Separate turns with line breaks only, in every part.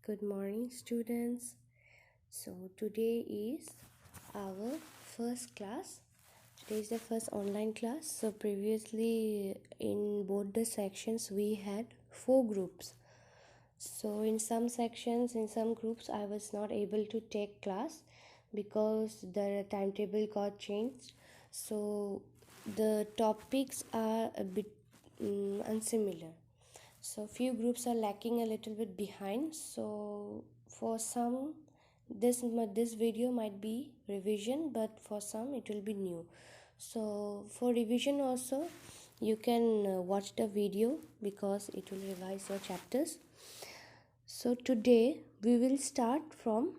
Good morning, students. So, today is our first class. Today is the first online class. So, previously in both the sections, we had 4 groups. So, in some sections, in some groups, I was not able to take class because the timetable got changed. So, the topics are a bit unsimilar. So few groups are lacking a little bit behind. So for some, this video might be revision, but for some it will be new. So for revision also, you can watch the video because it will revise your chapters. So today we will start from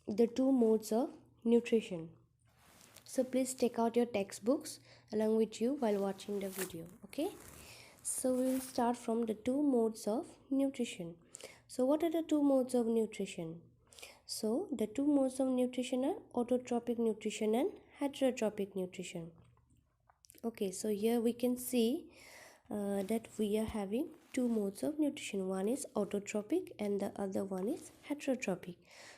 the 2 modes of nutrition. So please take out your textbooks along with you while watching the video. Okay. So we will start from the 2 modes of nutrition. So what are the 2 modes of nutrition? So the 2 modes of nutrition are autotrophic nutrition and heterotrophic nutrition. Okay, so here we can see that we are having 2 modes of nutrition. One is autotrophic and the other one is heterotrophic.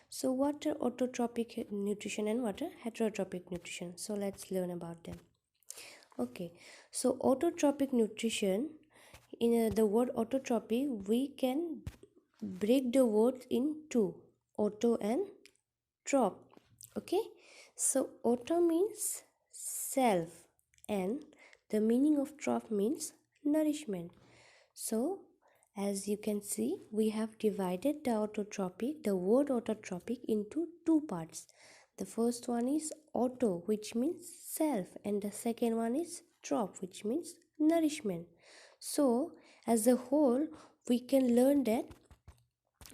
So what are autotrophic nutrition and what are heterotrophic nutrition? So let's learn about them. Okay, so autotrophic nutrition, in the word autotrophic, we can break the words in two, auto and trop. Okay, so auto means self and the meaning of trop means nourishment. So as you can see, we have divided the word autotrophic into 2 parts. The first one is auto, which means self, and the second one is trop, which means nourishment. So as a whole, we can learn that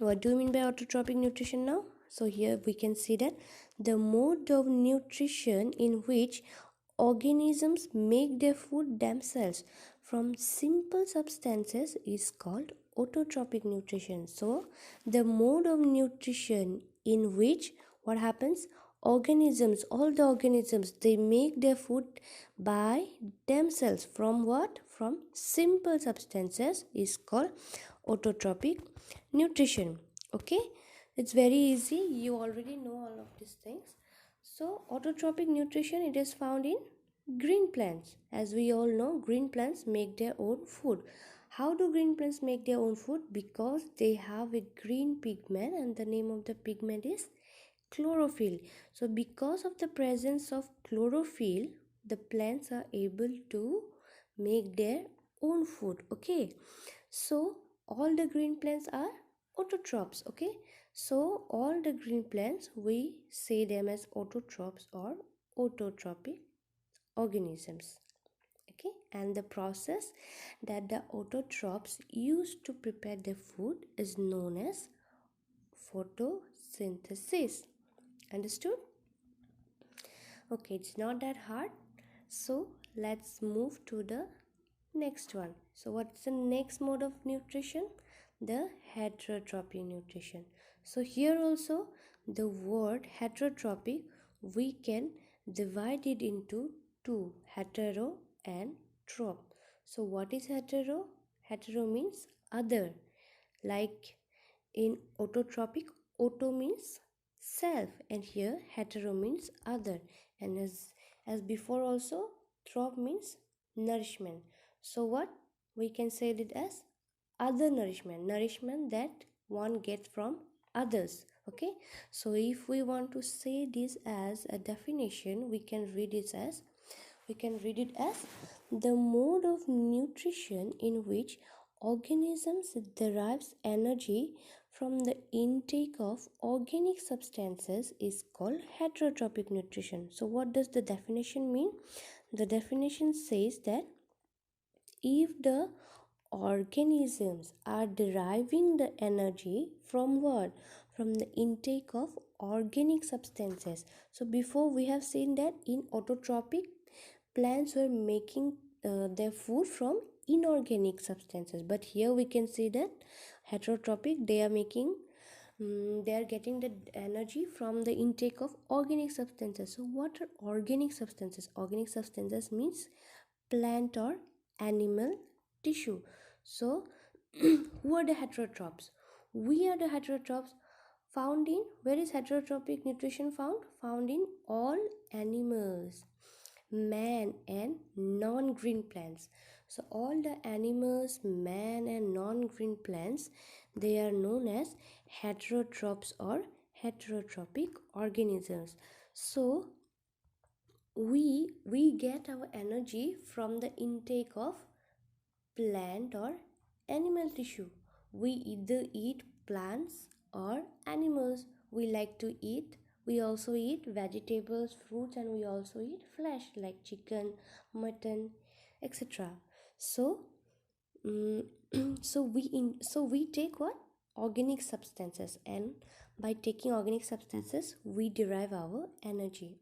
what do you mean by autotrophic nutrition now? So here we can see that the mode of nutrition in which organisms make their food themselves from simple substances is called autotrophic nutrition. So the mode of nutrition in which what happens, organisms, all the organisms, they make their food by themselves from what, from simple substances is called autotrophic nutrition. Okay, it's very easy, you already know all of these things. So autotrophic nutrition, it is found in green plants. As we all know, green plants make their own food. How do green plants make their own food? Because they have a green pigment, and the name of the pigment is chlorophyll. So because of the presence of chlorophyll, the plants are able to make their own food. Okay, so all the green plants are autotrophs. Okay, so all the green plants, we say them as autotrophs or autotrophic organisms. Okay, and the process that the autotrophs use to prepare the food is known as photosynthesis. Understood? Okay, it's not that hard. So let's move to the next one. So what's the next mode of nutrition? The heterotrophic nutrition. So here also the word heterotrophic, we can divide it into two, hetero and trop. So what is hetero? Hetero means other. Like in autotrophic, auto means self, and here hetero means other, and as before also, trop means nourishment. So what we can say it as other nourishment that one gets from others. Okay, so if we want to say this as a definition, we can read it as the mode of nutrition in which organisms derives energy from the intake of organic substances is called heterotrophic nutrition. So what does the definition mean? The definition says that if the organisms are deriving the energy from what? From the intake of organic substances. So before we have seen that in autotrophic, plants were making their food from inorganic substances, but here we can see that heterotrophic, they are making they are getting the energy from the intake of organic substances. So what are organic substances? Organic substances means plant or animal tissue. So who are the heterotrophs? We are the heterotrophs. found in, where is heterotrophic nutrition found? Found in all animals, man and non-green plants. So all the animals, man and non-green plants, they are known as heterotrophs or heterotrophic organisms. So we get our energy from the intake of plant or animal tissue. We either eat plants or animals. We like to eat, we also eat vegetables, fruits, and we also eat flesh like chicken, mutton, etc. So so we take what? Organic substances, and by taking organic substances we derive our energy.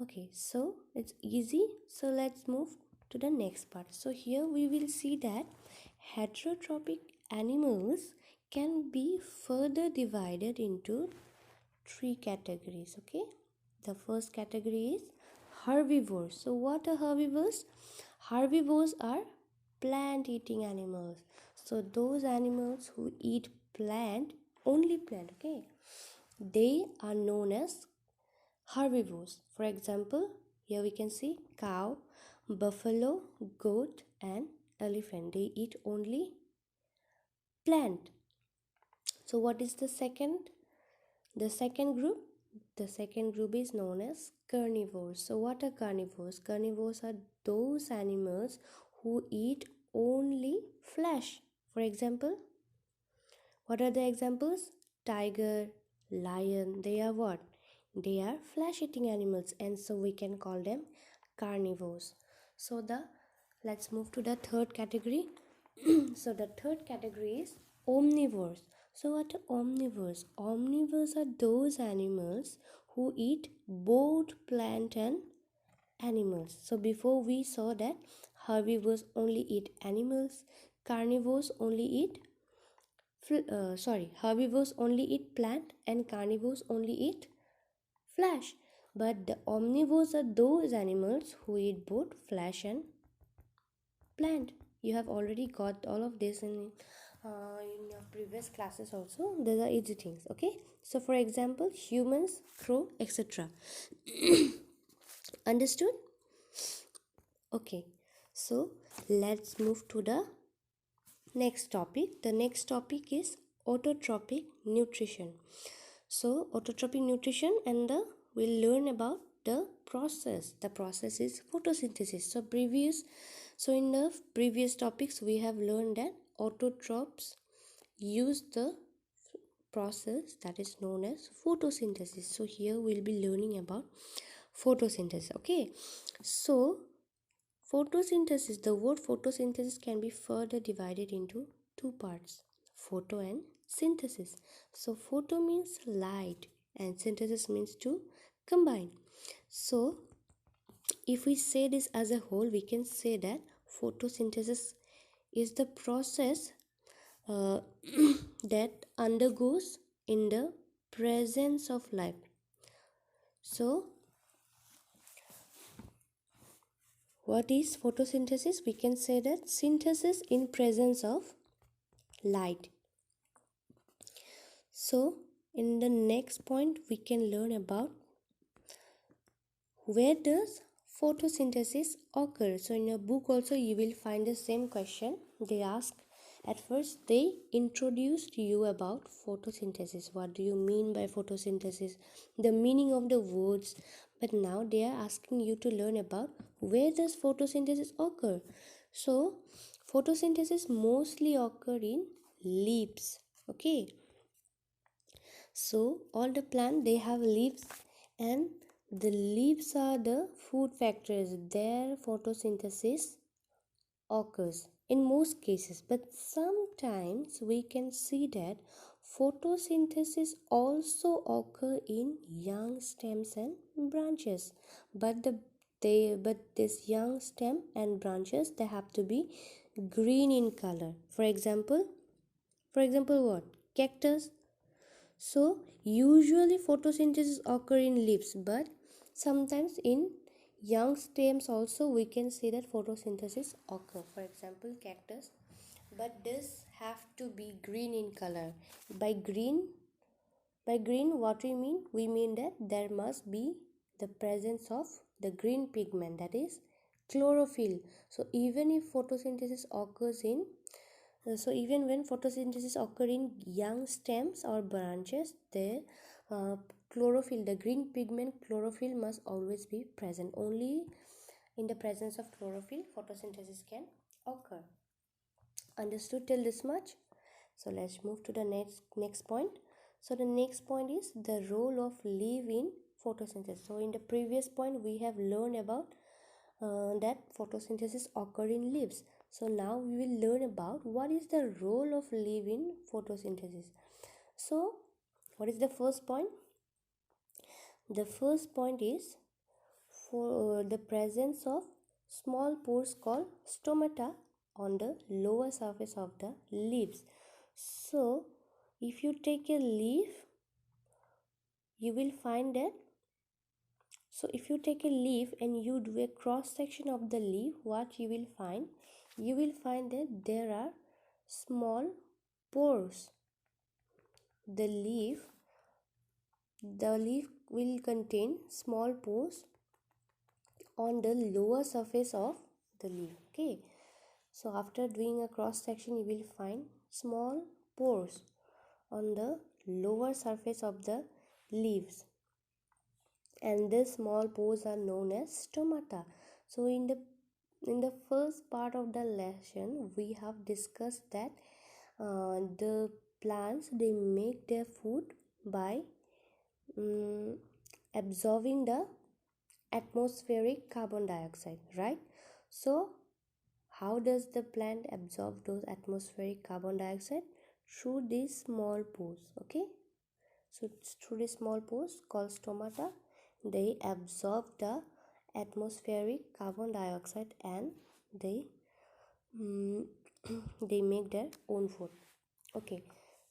Okay, so it's easy. So let's move to the next part. So here we will see that heterotrophic animals can be further divided into three categories. Okay, the first category is herbivores. So what are herbivores? Herbivores are plant eating animals. So those animals who eat plant, only plant, okay, they are known as herbivores. For example, here we can see cow, buffalo, goat, and elephant. They eat only plant. So what is the second? The second group? The second group is known as carnivores. So what are carnivores? Carnivores are those animals who eat only flesh. For example, what are the examples? Tiger, lion, they are what? They are flesh eating animals, and so we can call them carnivores. So let's move to the third category. So the third category is omnivores. So what are omnivores? Omnivores are those animals who eat both plant and animals. So before we saw that herbivores only eat animals, carnivores only eat herbivores only eat plant and carnivores only eat flesh. But the omnivores are those animals who eat both flesh and plant. You have already got all of this in your previous classes also. These are easy things. Okay, so for example, humans, crow, etc. Understood? Okay, so let's move to the next topic. The next topic is autotrophic nutrition. So autotrophic nutrition, and we'll learn about the process. The process is photosynthesis. So in the previous topics we have learned that autotrophs use the process that is known as photosynthesis. So here we'll be learning about photosynthesis. Okay, so photosynthesis, the word photosynthesis can be further divided into two parts, photo and synthesis. So photo means light and synthesis means to combine. So if we say this as a whole, we can say that photosynthesis is the process uh, that undergoes in the presence of light. So what is photosynthesis? We can say that synthesis in presence of light. So in the next point we can learn about where does photosynthesis occur. So in your book also you will find the same question. They ask, at first they introduced you about photosynthesis. What do you mean by photosynthesis? The meaning of the words. But now they are asking you to learn about where does photosynthesis occur. So photosynthesis mostly occur in leaves. Okay, so all the plant they have leaves, and the leaves are the food factories. Their photosynthesis occurs in most cases, but sometimes we can see that photosynthesis also occur in young stems and branches. But this young stem and branches, they have to be green in color. For example what? Cactus. So usually photosynthesis occur in leaves, but sometimes in young stems also we can see that photosynthesis occur. For example, cactus. But this have to be green in color. By green By green, what we mean? We mean that there must be the presence of the green pigment, that is chlorophyll. So even if photosynthesis occurs in even when photosynthesis occurs in young stems or branches, the chlorophyll, the green pigment chlorophyll, must always be present. Only in the presence of chlorophyll, photosynthesis can occur. Understood till this much? So let's move to the next point. So the next point is the role of leaf in photosynthesis. So in the previous point, we have learned about that photosynthesis occur in leaves. So now we will learn about what is the role of leaf in photosynthesis. So what is the first point? The first point is for the presence of small pores called stomata on the lower surface of the leaves. So if you take a leaf, you will find that if you take a leaf and you do a cross section of the leaf, what you will find? You will find that there are small pores. The leaf will contain small pores on the lower surface of the leaf. Okay, so after doing a cross section, you will find small pores on the lower surface of the leaves, and these small pores are known as stomata. So in the first part of the lesson, we have discussed that the plants, they make their food by absorbing the atmospheric carbon dioxide, right? So how does the plant absorb those atmospheric carbon dioxide? Through these small pores. Okay, so through these small pores called stomata, they absorb the atmospheric carbon dioxide and they they make their own food. Okay,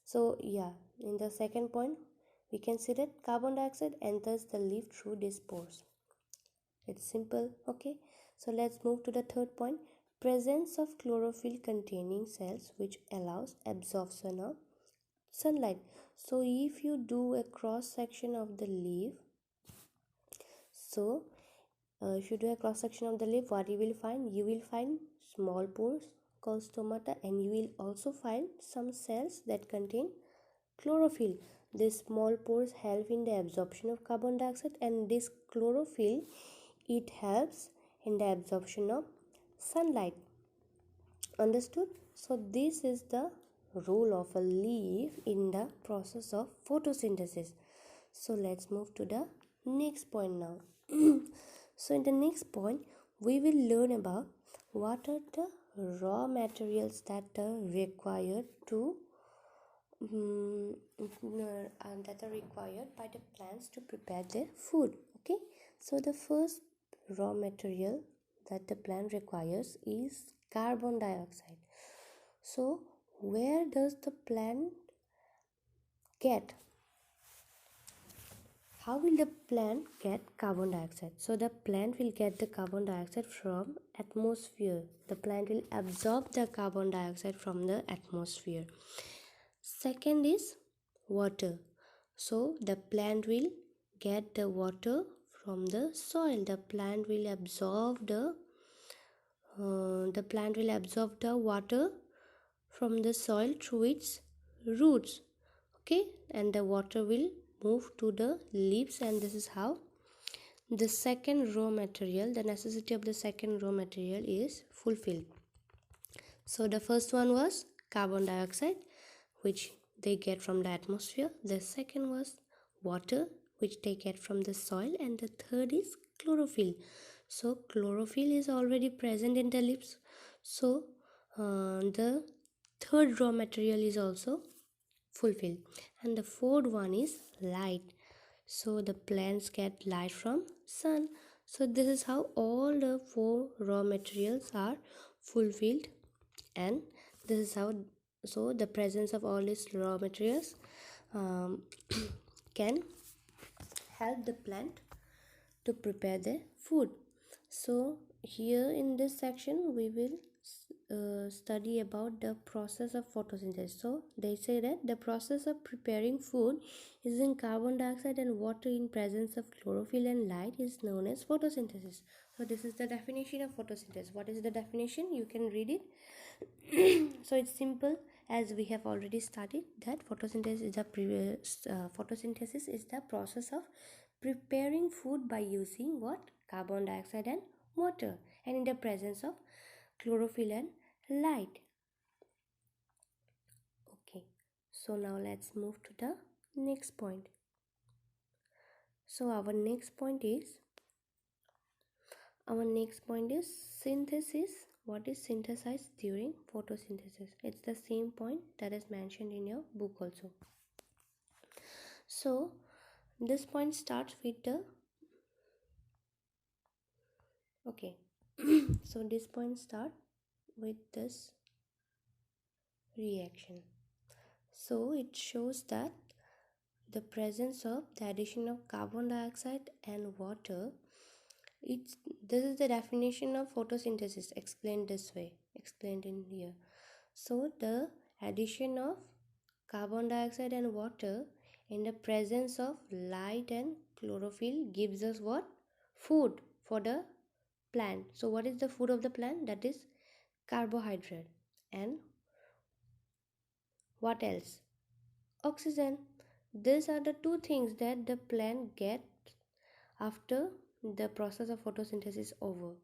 so yeah, in the second point, we can see that carbon dioxide enters the leaf through these pores. It's simple. Okay, so let's move to the third point. Presence of chlorophyll containing cells, which allows absorption of sunlight. So if you do a cross section of the leaf, if you do a cross section of the leaf, what you will find? You will find small pores called stomata, and you will also find some cells that contain chlorophyll. These small pores help in the absorption of carbon dioxide, and this chlorophyll, it helps in the absorption of sunlight. Understood? So this is the role of a leaf in the process of photosynthesis. So let's move to the next point now. So in the next point, we will learn about what are the raw materials that are required by the plants to prepare their food. Okay, so the first raw material that the plant requires is carbon dioxide. So where does the plant get? How will the plant get carbon dioxide? So the plant will get the carbon dioxide from atmosphere. The plant will absorb the carbon dioxide from the atmosphere. Second is water. So the plant will get the water from the soil. The plant will absorb the water from the soil through its roots. Okay, and the water will move to the leaves, and this is how the second raw material, the necessity of the second raw material, is fulfilled. So the first one was carbon dioxide, which they get from the atmosphere. The second was water, which they get from the soil, and the third is chlorophyll. So chlorophyll is already present in the leaves, so the third raw material is also fulfilled. And the fourth one is light. So the plants get light from sun. So this is how all the four raw materials are fulfilled, and this is how, so the presence of all these raw materials can help the plant to prepare their food. So here in this section, we will study about the process of photosynthesis. So they say that the process of preparing food using carbon dioxide and water in presence of chlorophyll and light is known as photosynthesis. So this is the definition of photosynthesis. What is the definition? You can read it. So it's simple, as we have already studied that photosynthesis is the process of preparing food by using what? Carbon dioxide and water, and in the presence of chlorophyll and light. Okay, so now let's move to the next point. So our next point is synthesis. What is synthesized during photosynthesis? It's the same point that is mentioned in your book also. So this point starts with the okay so this point start with this reaction. So it shows that the presence of the addition of carbon dioxide and water. This is the definition of photosynthesis explained in here. So the addition of carbon dioxide and water in the presence of light and chlorophyll gives us what? Food for the plant. So what is the food of the plant? That is carbohydrate. And what else? Oxygen. These are the two things that the plant gets after the process of photosynthesis over.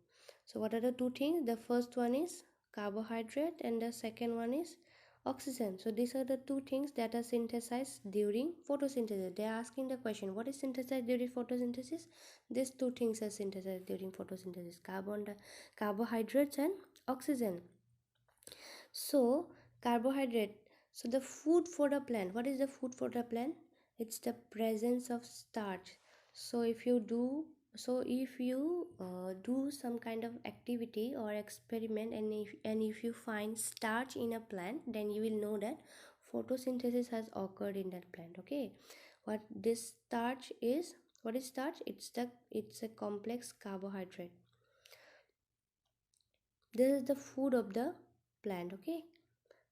So what are the two things? The first one is carbohydrate and the second one is oxygen. So these are the two things that are synthesized during photosynthesis. They are asking the question, what is synthesized during photosynthesis? These two things are synthesized during photosynthesis: carbohydrates and oxygen. So carbohydrate. So the food for the plant. What is the food for the plant? It's the presence of starch. So if you do some kind of activity or experiment, and if you find starch in a plant, then you will know that photosynthesis has occurred in that plant. Okay, what this starch is? What is starch? It's a complex carbohydrate. This is the food of the plant. Okay,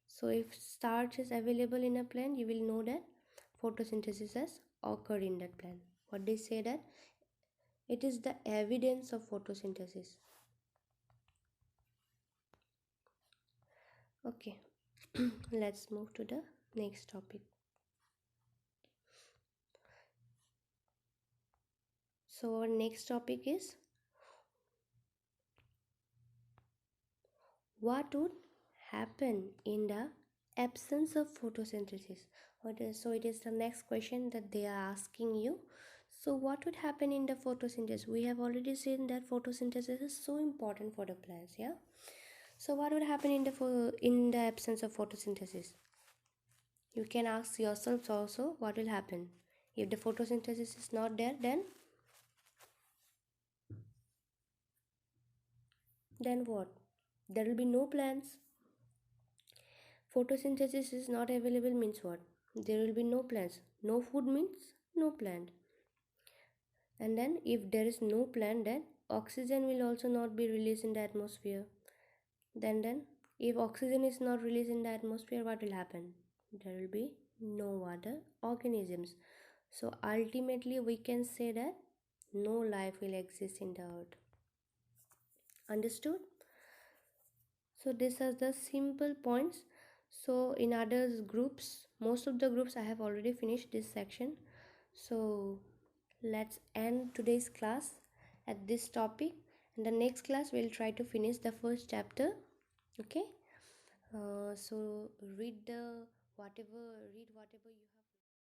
so if starch is available in a plant, you will know that photosynthesis has occurred in that plant. What they say that it is the evidence of photosynthesis. Okay, let's move to the next topic. So our next topic is what would happen in the absence of photosynthesis. So it is the next question that they are asking you. So what would happen in the photosynthesis? We have already seen that photosynthesis is so important for the plants. Yeah, so what would happen in the absence of photosynthesis? You can ask yourselves also, what will happen if the photosynthesis is not there? Then what? There will be no plants. Photosynthesis is not available means what? There will be no plants. No food means no plant. And then if there is no plant, then oxygen will also not be released in the atmosphere. Then if oxygen is not released in the atmosphere, what will happen? There will be no other organisms. So ultimately we can say that no life will exist in the earth. Understood? So these are the simple points. So in others groups, most of the groups I have already finished this section. So let's end today's class at this topic. In the next class we'll try to finish the first chapter. Okay, so read whatever you have